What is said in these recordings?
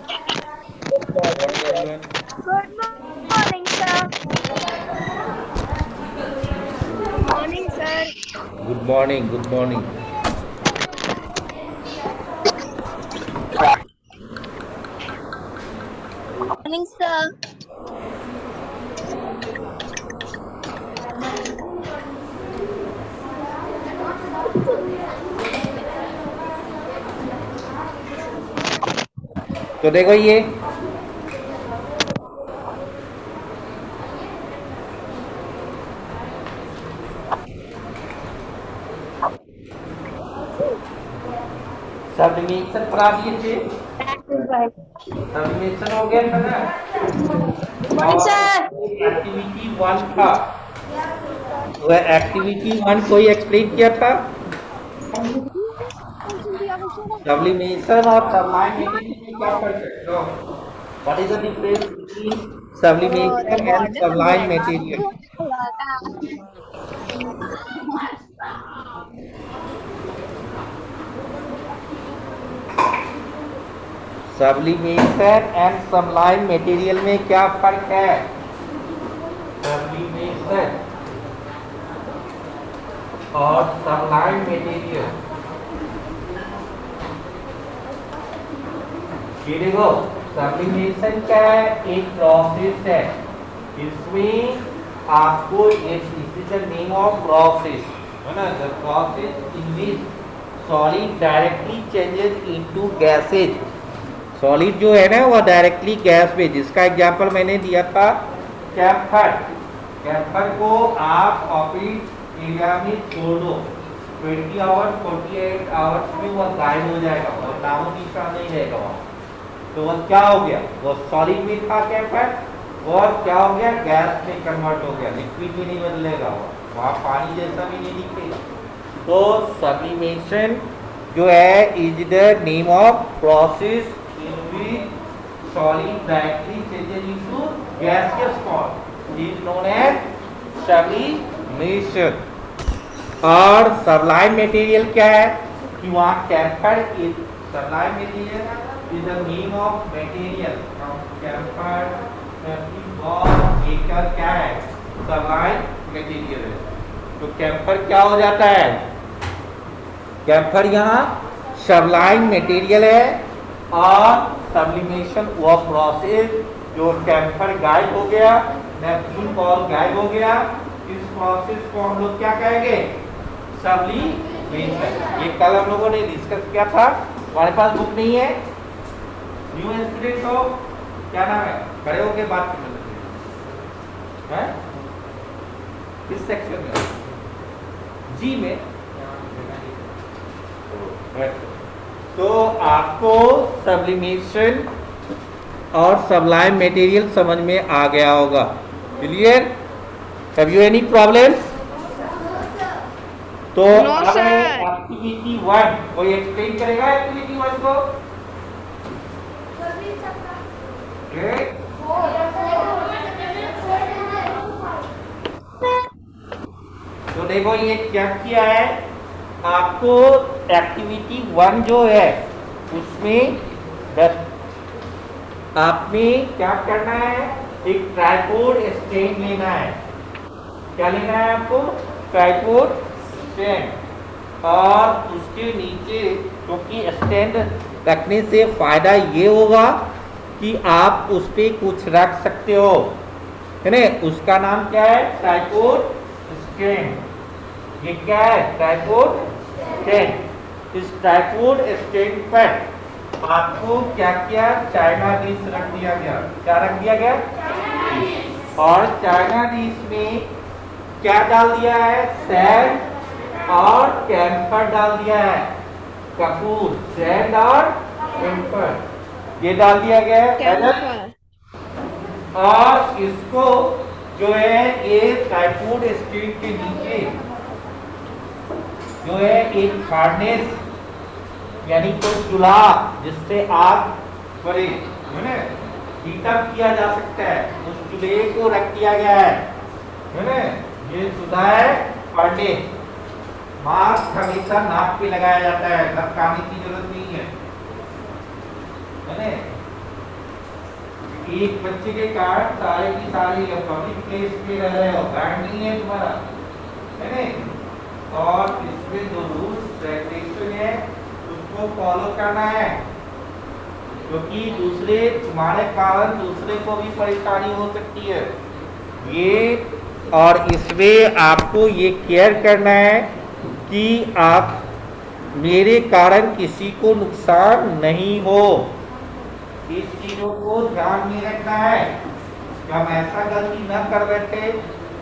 Good morning, everyone. Good morning, sir. Good morning, sir. Good morning. Good morning. Morning, sir. तो देखो ये subdivision करा दिए थे। That is right. सबडिविजन हो गया था ना। Good morning, और sir. एक्टिविटी वन था। वह एक्टिविटी वन कोई एक्सप्लेन किया था। सबलिमेशन और सबलाइन मटेरियल में क्या फर्क है? लो, what is the difference between The sublimation and border sublime material? Sublimation and sublime material में क्या फर्क है? सब्लिमेशन और सबलाइन मटेरियल, ये देखो सब्लिमेशन क्या है? एक प्रोसेस है। इसमें आपको this is the name of process, है ना? The process in which solid directly changes into gases. Solid जो है ना वो डायरेक्टली गैस में, जिसका एग्जांपल मैंने दिया था कैम्फर। कैम्फर को आप ऑफिस एरिया में छोड़ दो, 20 आवर्स 48 आवर्स में वह गायब हो जाएगा और नामो निशान नहीं रहेगा वहाँ। तो वह क्या हो गया? वो सॉलिड में था कैम्फर, और क्या हो गया? गैस में कन्वर्ट हो गया, लिक्विड में नहीं बदलेगा वहाँ पानी जैसा भी नहीं दिखेगा। तो सब्लिमेशन जो है is the name of process in which solid directly changes into gaseous form is known as sublimation। और सबलाइन मटेरियल क्या है? कि वहाँ camphor is sublime material is the name of material from camphor और एकर क्या है? सबलाइन मटेरियल है। तो कैम्फर क्या हो जाता है? कैम्फर यहाँ सबलाइन मटेरियल है और सब्लिमेशन हुआ प्रोसेस जो कैम्फर गायब हो गया, नेपथलीन बॉल गायब हो गया, इस प्रोसेस को हम लोग क्या कहेंगे? सब्लिमेशन। ये कल हम लोगों ने डिस्कस किया था। हमारे पास बुक नहीं है, न्यू स्टूडेंट हो, क्या नाम है? खड़े होके बात करना है। किस सेक्शन में? जी में। तो आपको सब्लिमेशन और सबलाइन मटेरियल समझ में आ गया होगा। Clear? Have you any problem? तो No, अब sir. एक्टिविटी वन कोई एक्सप्लेन करेगा एक्टिविटी वन को? तो देखो ये क्या किया है आपको। एक्टिविटी वन जो है उसमें आपने क्या करना है? एक ट्राइपॉड स्टैंड लेना है। क्या लेना है आपको? Tripod stand. और उसके नीचे, क्योंकि स्टैंड रखने से फायदा ये होगा कि आप उस पर कुछ रख सकते हो, है ना? उसका नाम क्या है? Tripod stand. ये क्या है? Tripod stand. इस ट्राइपॉड स्टैंड पर आपको क्या किया? चाइना डिश रख दिया गया। क्या रख दिया गया? और चाइना डिश में क्या डाल दिया है? सैंड और कैम्फर डाल दिया है। कपूर, सैंड और कैम्फर ये डाल दिया गया है। और इसको जो है ये ट्राइपॉड स्टैंड के नीचे जो है एक फार्नेस यानी कोई चूल्हा जिससे आग करे, हीटअप किया जा सकता है, उस चूल्हे को रख दिया गया है ना? ये चूल्हा है फार्नेस। मास्क हमेशा नाक पे लगाया जाता है, लटकाने की जरूरत नहीं है ना? एक बच्चे के कारण सारे की सारी पब्लिक प्लेस पे रह रहे हो, गार्ड नहीं है तुम्हारा, है नहीं। और इसमें जो रूल्स रेगुलेशन है उसको फॉलो करना है, क्योंकि दूसरे तुम्हारे कारण दूसरे को भी परेशानी हो सकती है ये। और इसमें आपको ये केयर करना है कि आप मेरे कारण किसी को नुकसान नहीं हो, इस चीजों को ध्यान में रखना है कि हम ऐसा गलती न कर बैठे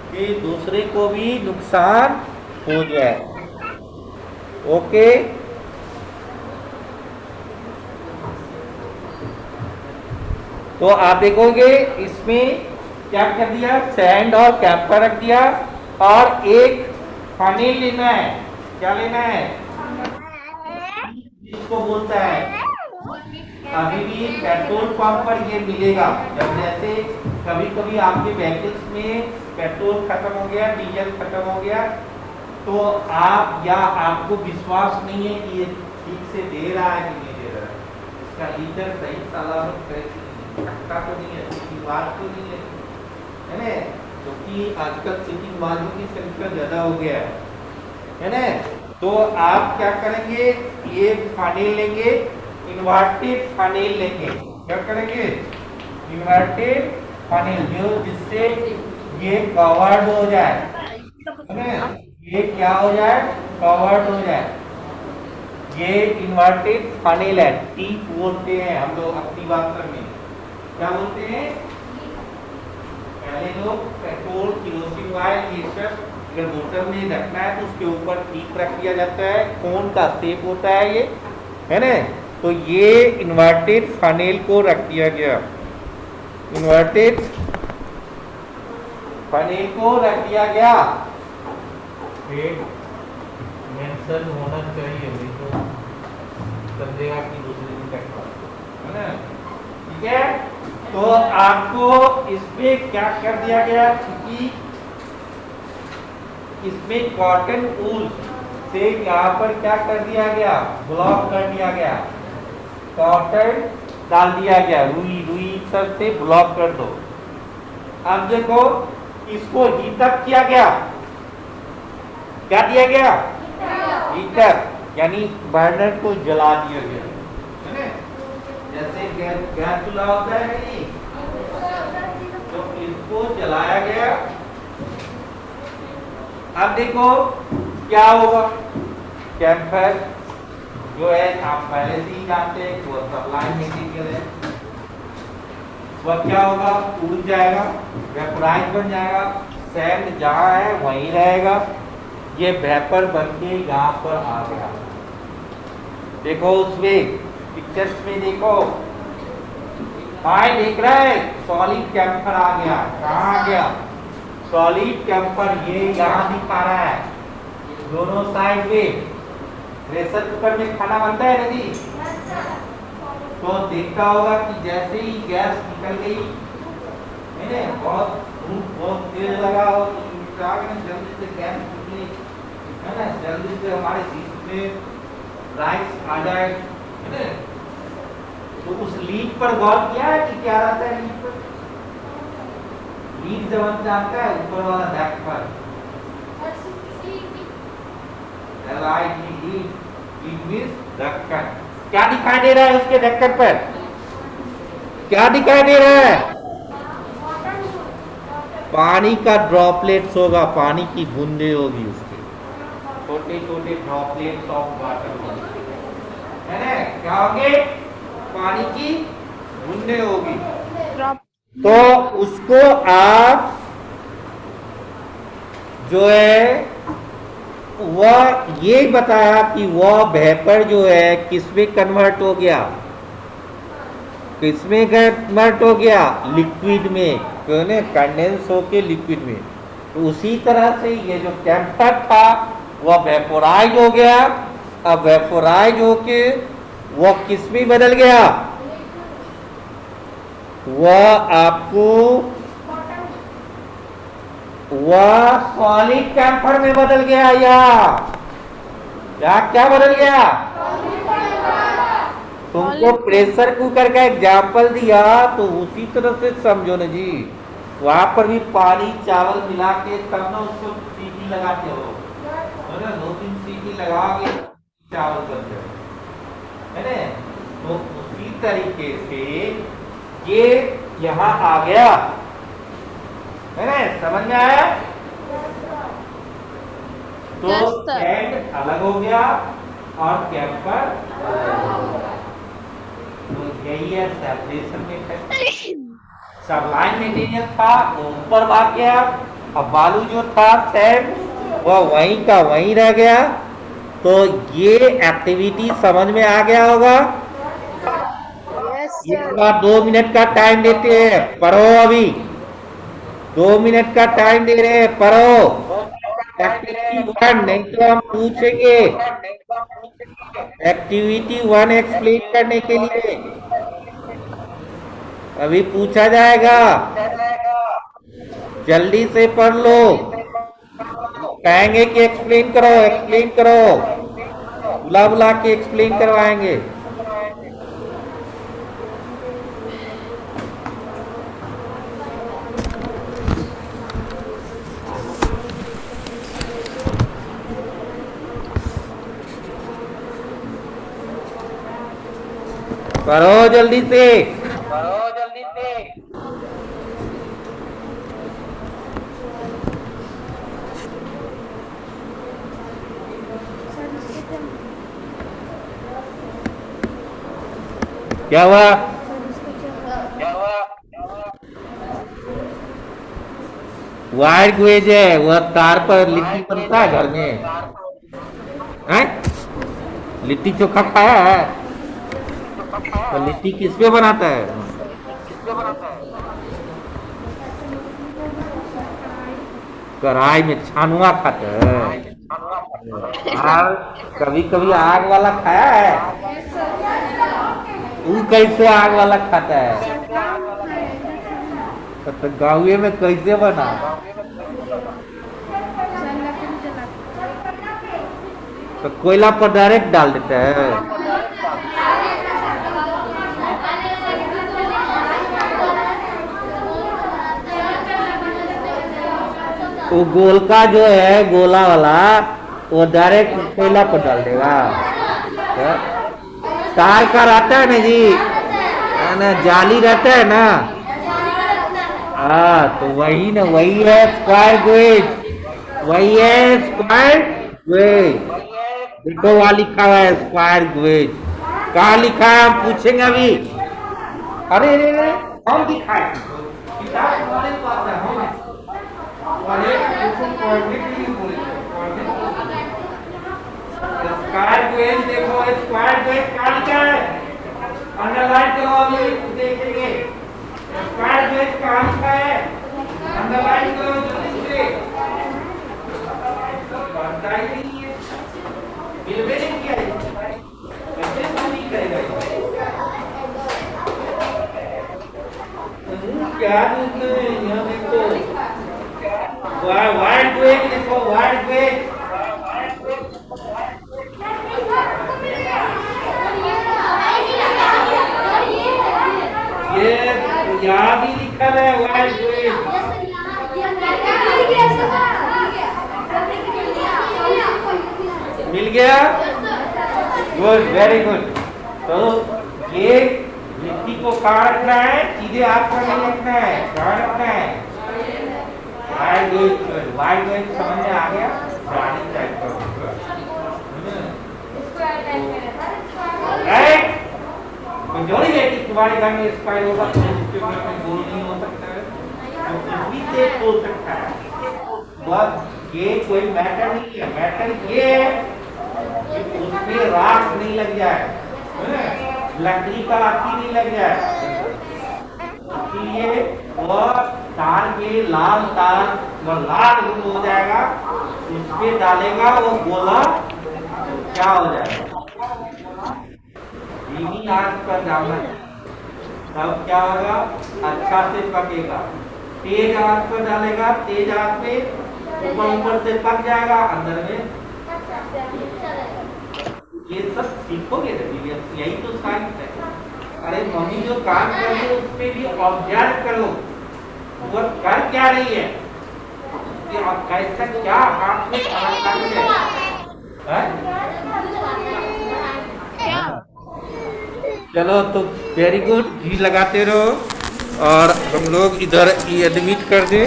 कि दूसरे को भी नुकसान हो जाए। ओके, तो आप देखोगे इसमें क्या कर दिया, सैंड और कैंपर रख दिया और एक फनील लेना है। क्या लेना है, इसको बोलता है अभी भी पेट्रोल पंप पर ये मिलेगा। जब जैसे कभी कभी आपके व्हीकल्स में पेट्रोल खत्म हो गया, डीजल खत्म हो गया, तो आप या आपको विश्वास नहीं है कि ये ठीक से दे रहा है कि नहीं दे रहा है, इसका लीटर सही सलामत खट्टा तो नहीं है, सीटिंग बात तो नहीं है ना, क्योंकि आजकल सीटिंग बाजों की संख्या ज्यादा हो गया है ना। तो आप क्या करेंगे, ये फनील लेंगे, इन्वर्टेड फनील लेंगे। क्या करेंगे, इन्वर्टेड फनील, जो जिससे ये कवर्ड हो जाए, है ना, ये क्या हो जाए, कवर्ड हो जाए। ये इन्वर्टेड फनील है, टीप बोलते हैं हम लोग अपनी भाषा में। क्या बोलते हैं, पहले लोग पेट्रोल, केरोसिन ऑयल, ये सब अगर बोतल में रखना है तो उसके ऊपर टीप रख दिया जाता है, कोन का शेप होता है ये, है ना। तो ये इन्वर्टेड फनील को रख दिया गया, इन्वर्टेड फनील को रख दिया गया। मेंशन होना चाहिए, नहीं तो समझेगा कि दूसरे दिन तक है ना। ठीक है, तो आपको इसमें क्या कर दिया गया कि इसमें कॉटन वूल से यहाँ पर क्या कर दिया गया, ब्लॉक कर दिया गया, कॉटन डाल दिया गया, रुई रुई सब से ब्लॉक कर दो। अब देखो इसको हीटअप किया गया, क्या दिया गया, हीटर, यानी बर्नर को जला दिया गया, है ना। जैसे गैस चूल्हा होता है नहीं, तो इसको जलाया गया। अब देखो क्या होगा, कैंपर जो है आप पहले से ही जानते हैं कि वो सप्लाई मटेरियल है, वह क्या होगा, उड़ जाएगा, वेपोराइज बन जाएगा, सैंड जहाँ है वहीं रहेगा, ये वेपर बन के यहाँ पर आ गया। देखो उसमें पिक्चर्स में देखो, हाँ देख रहा है, सॉलिड कैंपर आ गया, कहाँ आ गया, सॉलिड कैंपर ये यहाँ दिखा रहा है, दोनों साइड में। प्रेशर कुकर में खाना बनता है ना जी, तो देखता होगा कि जैसे ही गैस निकल गई है ना, बहुत तेज लगा हो तो जल्दी से गैस निकले, है ना, जल्दी से हमारे सीट में राइस आ जाए, है ना। तो उस लीड पर गौर किया है कि क्या रहता है लीड पर, लीड जब जानता है ऊपर वाला ढक पर, ढक्कन, क्या दिखाई दे रहा है उसके ढक्कन पर, क्या दिखाई दे रहा है, पानी का ड्रॉपलेट्स होगा, पानी की बूंदे होगी उसके, छोटे छोटे ड्रॉपलेट्स ऑफ वाटर, है ना, क्या होंगे, पानी की बूंदे होगी। तो उसको आप जो है वह ये बताया कि वह वेपर जो है किसमें कन्वर्ट हो गया, किसमें कन्वर्ट हो गया, लिक्विड में, क्यों ने कंडेंस होके लिक्विड में। तो उसी तरह से ये जो कैंपर था वह वेपोराइज हो गया। अब वेपोराइज होके वह किसमें बदल गया, वह आपको वह सॉलिड कैंपर में बदल गया, या क्या बदल गया, तुमको प्रेशर कुकर का एग्जाम्पल दिया तो उसी तरह से समझो ना जी। वहां पर भी पानी चावल मिला के तब ना उसको सीटी लगाते हो, है ना? 2-3 सीटी लगा के चावल बनते हो, है ना? तो उसी तरीके से ये यहाँ आ गया, है ना? समझ में आया? तो Yes, sir. कैंड अलग हो गया और कैंपर अलग हो गया। तो यही है सेपरेशन में। सबलाइन मटेरियल था वो ऊपर भाग गया, अब बालू जो था सैंड वह वहीं का वहीं रह गया। तो ये एक्टिविटी समझ में आ गया होगा। Yes, एक sir. बार 2 मिनट का टाइम देते हैं, पढ़ो। अभी 2 मिनट का टाइम दे रहे हैं, पढ़ो। एक्टिविटी 1 नहीं तो हम पूछेंगे। एक्टिविटी 1 एक्सप्लेन करने के लिए अभी पूछा जाएगा। जल्दी से पढ़ लो। कहेंगे कि एक्सप्लेन करो, एक्सप्लेन करो, बुला बुला के एक्सप्लेन करवाएंगे। करो जल्दी से। क्या हुआ? वायर ग्वेज है, वह तार पर लिट्टी बनता है घर में। हैं? लिट्टी चोखा खाया है? तो लिट्टी किस पे बनाता है? कढ़ाई में छानुआ खाता है। और कभी कभी आग वाला खाया है? वो कैसे आग वाला खाता है? तो गाँव में कैसे बना? तो कोयला पर डायरेक्ट डाल देता है। वो गोलका जो है, गोला वाला, वो डायरेक्ट कोयला पर डाल देगा। तार का रहता है ना जी, है ना? जाली रहता है ना। हाँ, तो वही ना, वही है स्क्वायर ग्वेज, वही है स्क्वायर ग्वेज। देखो वहां लिखा हुआ है स्क्वायर ग्वेज। कहाँ लिखा है हम पूछेंगे अभी। अरे अरे अरे, हम दिखाए किताब हमारे पास है, हम स्क्वायर ग्वेज देखो, स्क्वायर ग्वेज कहाँ लिखा है? अंडरलाइन करो, अभी देखेंगे स्क्वायर ग्वेज कहाँ लिखा है। अंडरलाइन करो जल्दी से। बनता ही नहीं है, मिलवे नहीं किया है, कैसे नहीं करेगा ये? क्या यहाँ देखो, वाइड ग्वेज देखो, वाइड ग्वेज। ये यहाँ भी लिखा है वाइड ग्वेज। मिल गया? Good, very good. तो ये मिट्टी को कहाँ रखना है? सीधे हाथ पर नहीं रखना है, कहाँ रखना है? वाइड ग्वेज। वाइड ग्वेज समझ में आ गया? प्राणी टाइप का राइट। कमजोरी है कि तुम्हारे घर में स्क्वायर होगा तो उसके घर में गोल नहीं हो सकता है, तो इसी से हो सकता है। बस ये कोई मैटर नहीं है। मैटर ये है कि उसमें राख नहीं लग जाए, लकड़ी का आखी नहीं लग जाए। इसलिए वह तार के लाल तार लाल हो जाएगा, उस पे डालेगा वो गोला तो क्या हो जाएगा? धीमी आंच पर डालना, तब क्या होगा? अच्छा से पकेगा। तेज आंच पर डालेगा, तेज आंच पे ऊपर ऊपर से पक जाएगा, अंदर में ये सब सीखोगे ना, यही तो साइंस है। अरे मम्मी जो काम कर रही है उसमें भी ऑब्जर्व करो, वो कर क्या रही है, कि अब कैसा क्या हाथ में काम कर रही है। चलो तो वेरी गुड, घी लगाते रहो और हम लोग इधर ये एडमिट कर दे।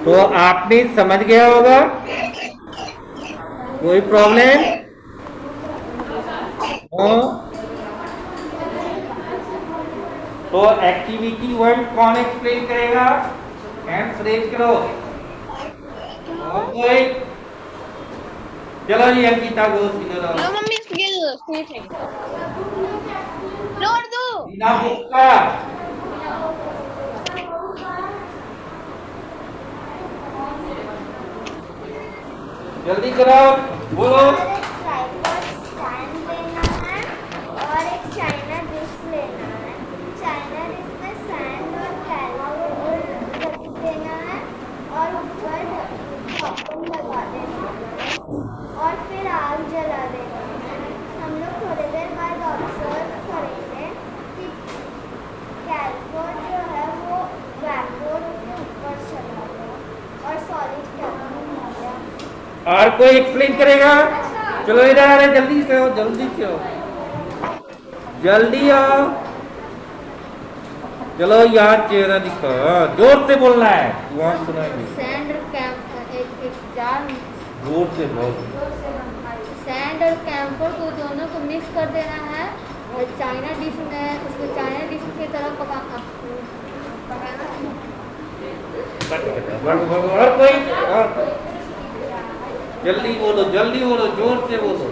तो आपने समझ गया होगा, कोई प्रॉब्लम हो तो एक्टिविटी 1 कौन एक्सप्लेन करेगा, हैंड्स रेज करो। ओके चलो जी अंकिता को सीधे लो मम्मी स्किल लोड दो बिना बुक का। जल्दी करो, बोलो। स्टैंड लेना है और एक चाइना डिश लेना है। चाइना डिश में सैंड और कैलकुलेट रख देना है और ऊपर टॉपिंग लगा देना है और फिर आग जला देना है। हम लोग थोड़ी देर बाद ऑब्जर्व करेंगे कि कैलकुलेट जो है वो वैपोर के ऊपर चला गया और सॉलिड कैलकुलेट हो गया। और कोई एक्सप्लेन करेगा? चलो इधर आ रहे, जल्दी से आओ, जल्दी से आओ, जल्दी आओ। चलो यार चेहरा दिखा, जोर से बोलना है, वहाँ सुनाएंगे। सैंड कैंप एक जार जोर से बोल। सैंड और कैम्फर को दोनों को मिक्स कर देना है और चाइना डिश में उसको चाइना डिश की तरह पकाना और कोई जल्दी बोलो, जल्दी बोलो, जोर से बोलो।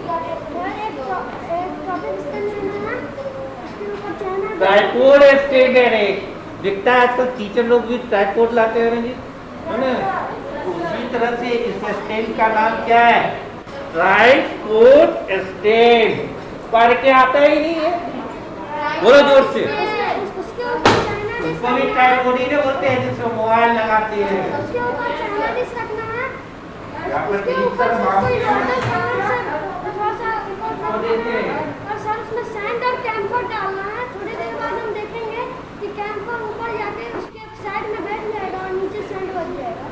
ट्राइपॉड स्टैंड है, दिखता है आजकल टीचर लोग भी ट्राइपॉड लाते हैं जी, है ना? उसी तरह से इस स्टैंड का नाम क्या है? Tripod stand. पढ़ के आता ही नहीं है, बोलो जोर से। उसको भी ट्राइपॉड ही ना बोलते हैं, जिसमें मोबाइल लगाते हैं। और सर उसमें सैंड और कैम्फर डालना है। थोड़ी देर बाद हम देखेंगे कि कैम्फर ऊपर जाके उसके साइड में बैठ जाएगा और नीचे सैंड बच जाएगा।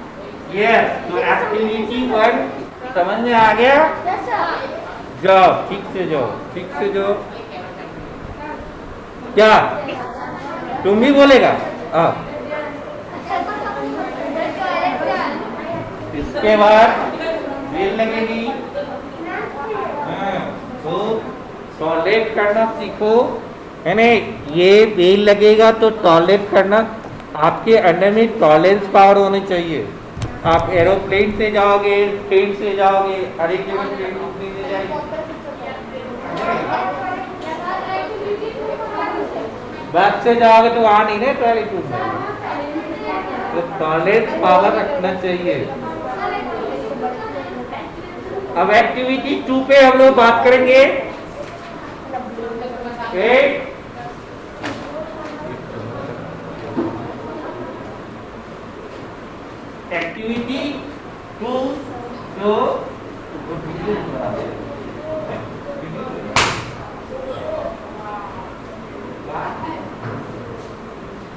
यस, तो एक्टिविटी 1 समझ में आ गया? Yes sir. जाओ ठीक से जाओ, ठीक से जाओ। क्या तुम भी बोलेगा? इसके बाद बेल लगेगी। तो टॉयलेट करना सीखो, है ना? ये बेल लगेगा तो टॉयलेट करना, आपके अंदर में टॉलरेंस पावर होनी चाहिए। आप एरोप्लेन से जाओगे, ट्रेन से जाओगे, हर एक जगह ट्रेन रुकने से जाएगी। बस से जाओगे तो वहाँ नहीं ना टॉयलेट में, तो टॉयलेट पावर रखना चाहिए। अब एक्टिविटी 2 पे हम लोग बात करेंगे। एक्टिविटी 2 जो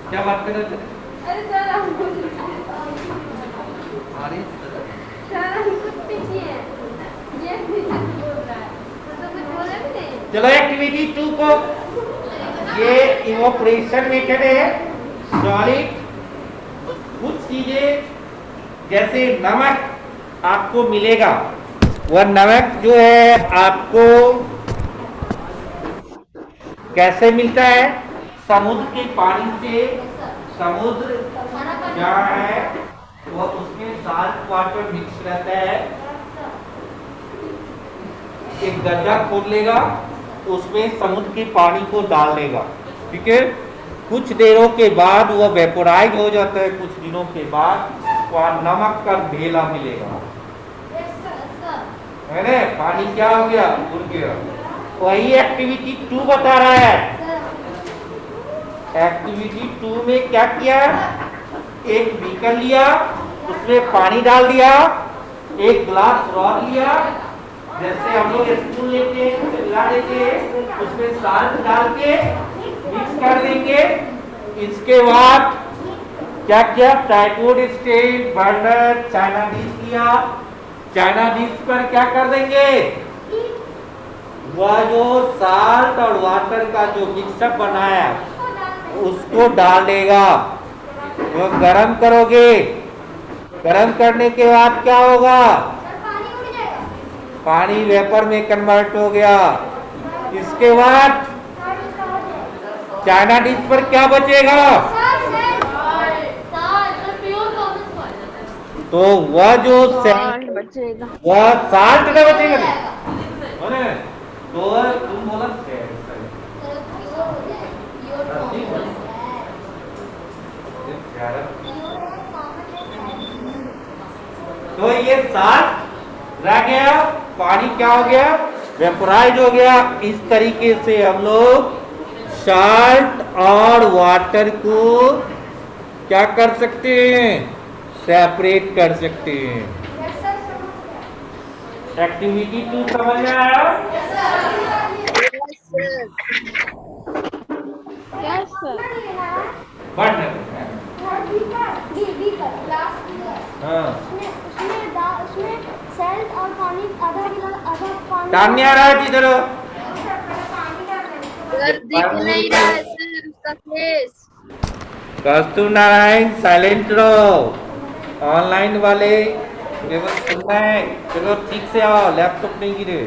क्या बात कर रहे थे? अरे सर चलो एक्टिविटी 2 को, ये इवोपरेशन मेथड है। सॉलिड कुछ चीजें जैसे नमक आपको मिलेगा, वह नमक जो है आपको कैसे मिलता है? समुद्र के पानी से। समुद्र जहाँ है वो उसमें साल्ट वाटर मिक्स रहता है। एक गड्ढा खोद लेगा, उसमें समुद्र के पानी को डाल देगा, ठीक है? कुछ देरों के बाद वह वेपोराइज हो जाता है। कुछ दिनों के बाद वहाँ नमक का ढेला मिलेगा, है ना? पानी क्या हो गया? उड़ गया। वही एक्टिविटी 2 बता रहा है। एक्टिविटी 2 में क्या किया, एक बीकर लिया, उसमें पानी डाल दिया, एक ग्लास रॉड लिया, जैसे हम लोग स्पून लेते हैं मिला देते हैं, उसमें साल्ट डाल के मिक्स कर देंगे। इसके बाद क्या किया, tripod stand, burner, China dish लिया, चाइना डिश पर क्या कर देंगे, वह जो साल्ट और वाटर का जो मिक्सअप बनाया उसको डाल देगा। वो गरम करोगे, गरम करने के बाद क्या होगा, पानी वेपर में कन्वर्ट हो गया। इसके बाद चाइना डिश पर क्या बचेगा, तो वह जो बचेगा, वह साल्ट ना बचेगा नहीं? तो तुम बोला तो ये साल्ट रह गया, पानी क्या हो गया, वेपोराइज हो गया। इस तरीके से हम लोग साल्ट और वाटर को क्या कर सकते हैं, सेपरेट कर सकते हैं। एक्टिविटी 2 समझ में आया? Yes sir. बढ़ हाँ उसमें सैल्ट और पानी आधा पानी डालने आ रहा है इधर, दिख नहीं रहा है सर उसका फेस। कस्तूर नारायण साइलेंट रहो, ऑनलाइन वाले केवल सुनना है। चलो ठीक से आओ, लैपटॉप नहीं गिरे,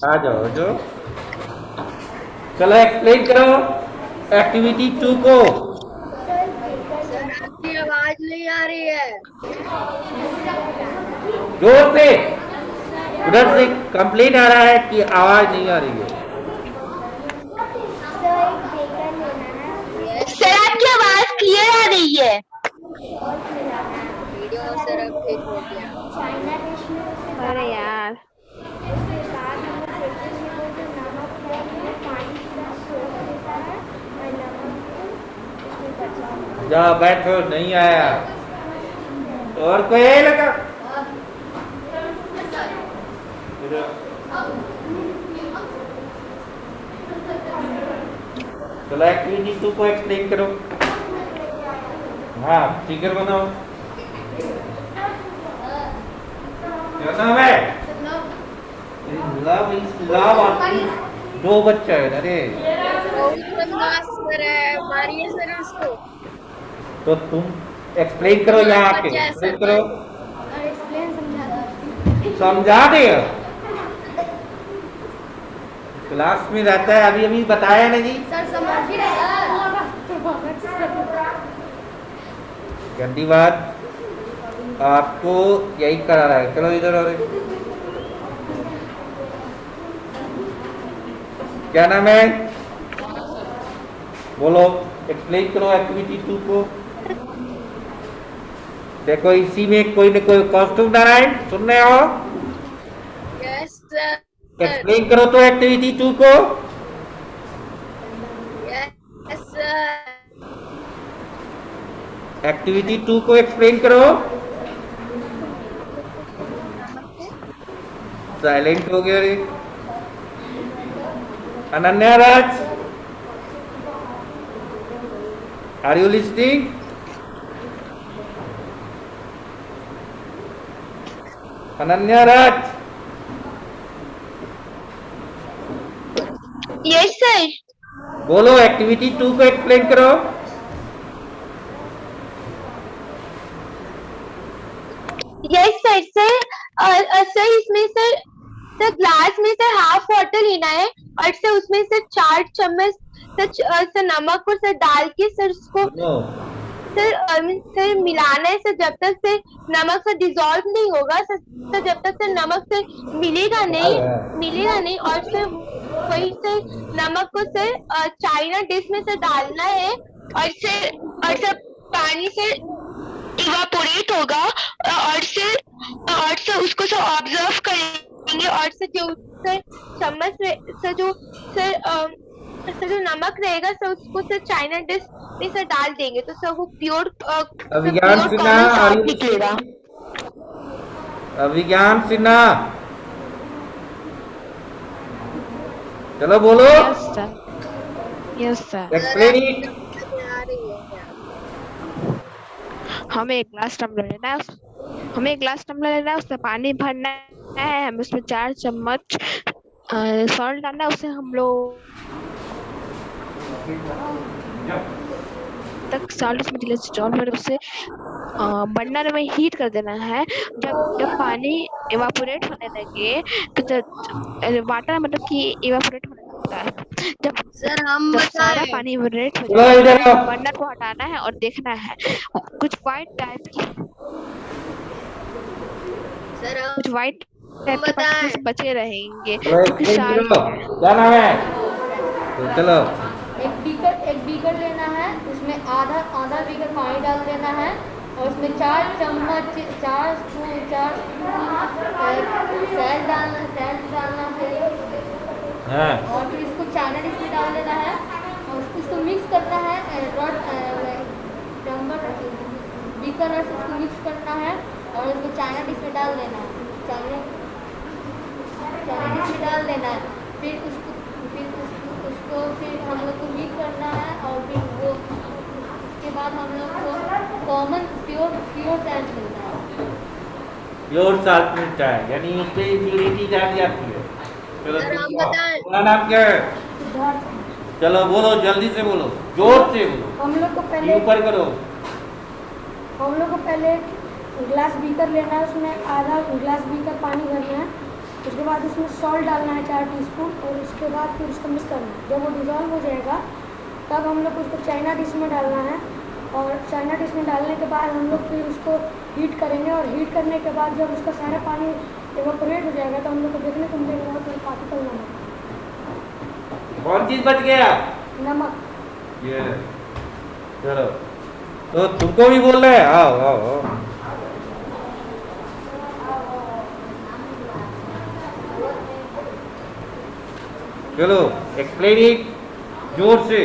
आ जाओ जो। चलो एक्सप्लेन करो एक्टिविटी 2 को। सर आपकी आवाज नहीं आ रही है। जोर से, उधर से कंप्लेन आ रहा है कि आवाज नहीं आ रही है। सर आपकी आवाज क्लियर आ रही है। वीडियो सर अब ठीक हो गया। चाइना डिश में उसे अरे यार उसके बाद हम लोग देखते हैं वो जो नमक है वो पानी पूरा सोख लेता है और नमक को उसमें बचा होता है। जा बैठो, नहीं आया और कोई यही लगा। चलो एक्टिविटी 2 को एक्सप्लेन करो। हाँ फिगर बनाओ। क्या नाम है? लव इज लव और दो बच्चा है। अरे मारिए सर उसको। तो तुम एक्सप्लेन करो, यहाँ आके एक्सप्लेन करो, समझा दे। क्लास में रहता है, अभी अभी बताया ना जी। सर समझ ही गंदी बात, आपको यही करा रहा है। चलो इधर और क्या नाम है, बोलो एक्सप्लेन करो एक्टिविटी 2 को। देखो इसी में कोई न कोई कौस्तुभ नारायण सुन रहे हो? Yes sir. एक्सप्लेन करो तो एक्टिविटी 2 को। Yes sir. एक्टिविटी 2 को एक्सप्लेन करो। साइलेंट हो गया रे। Ananya Raj, are you listening? Ananya Raj, yes sir. बोलो एक्टिविटी 2 को एक्सप्लेन करो। Yes sir. सर इसमें सर ग्लास में सर हाफ वाटर लेना है और सर उसमें सर 4 चम्मच सर नमक को सर डाल के सर उसको सर मिलाना है सर, जब तक सर नमक सर डिजोल्व नहीं होगा सर जब तक सर नमक सर मिलेगा नहीं। और सर वही सर नमक को सर चाइना डिश में सर डालना है और सर पानी से इवापोरेट होगा और सर उसको सर ऑब्जर्व करेंगे और सर जो सर चम्मच से जो सर सर जो नमक रहेगा सर उसको सर चाइना डिश में सर डाल देंगे तो सर वो प्योर अभिज्ञान सिन्हा कॉमन और सॉल्ट निकलेगा। अभिज्ञान सिन्हा, चलो बोलो। Yes sir, yes sir. Explain it. हमें एक ग्लास टम्बलर लेना है, हमें एक ग्लास टम्बलर लेना है, उसमें पानी भरना है, हमें उसमें 4 चम्मच सॉल्ट डालना है, उसे हम लोग तक सॉल्ट उसमें धीरे से जॉल में उसे बर्नर में हीट कर देना है। जब पानी इवापोरेट होने लगे तो वाटर मतलब कि इवापोरेट होने लगता है, सर हम जब सारा बताएं। पानी इवापोरेट हो चलो जाए इधर आओ। बर्नर को हटाना है और देखना है कुछ वाइट टाइप की सर हम कुछ वाइट टाइप के पार्टिकल्स बचे रहेंगे चलो क्योंकि एक्सप्लेन साल करो, क्या नाम है? तो चलो एक बीकर लेना है, उसमें आधा बीकर पानी डाल देना है और उसमें 4 चम्मच 4 स्पून सैल्ट डालना है हाँ और फिर इसको चाइना डिश में डाल देना है और इसको मिक्स करना है। बीकर और इसको मिक्स करना है और इसको चाइना डिश में डाल देना है। चाइना डिश में डाल देना है, फिर हम लोग को हीट करना है और फिर वो उसके बाद हम लोग को कॉमन प्योर सैल्ट मिलता है। प्योर साल्ट मिलता है, यानी उसमें इम्प्योरिटी डाल जाती है। चलो सर, हम दूसरा। बताएं। तुम्हारा नाम क्या है? चलो बोलो, जल्दी से बोलो, जोर से बोलो, हम लोग को ये ऊपर करो। ग्लास बीकर लेना है, उसमें आधा ग्लास बीकर पानी भरना है, उसके बाद उसमें सॉल्ट डालना है 4 टीस्पून और उसके बाद फिर उसको मिक्स करना है। जब वो डिज़ोल्व हो जाएगा तब हम लोग उसको चाइना डिश में डालना है और चाइना डिश में डालने के बाद हम लोग फिर उसको हीट करेंगे और हीट करने के बाद जब उसका सारा पानी इवेपोरेट हो जाएगा तो हम लोग को देखने को मिलेगा फिर पार्टिकल कौन चीज बच गया? नमक। ये चलो, तो तुमको भी बोल रहे हैं, आओ आओ आओ। चलो एक्सप्लेन इट जोर से।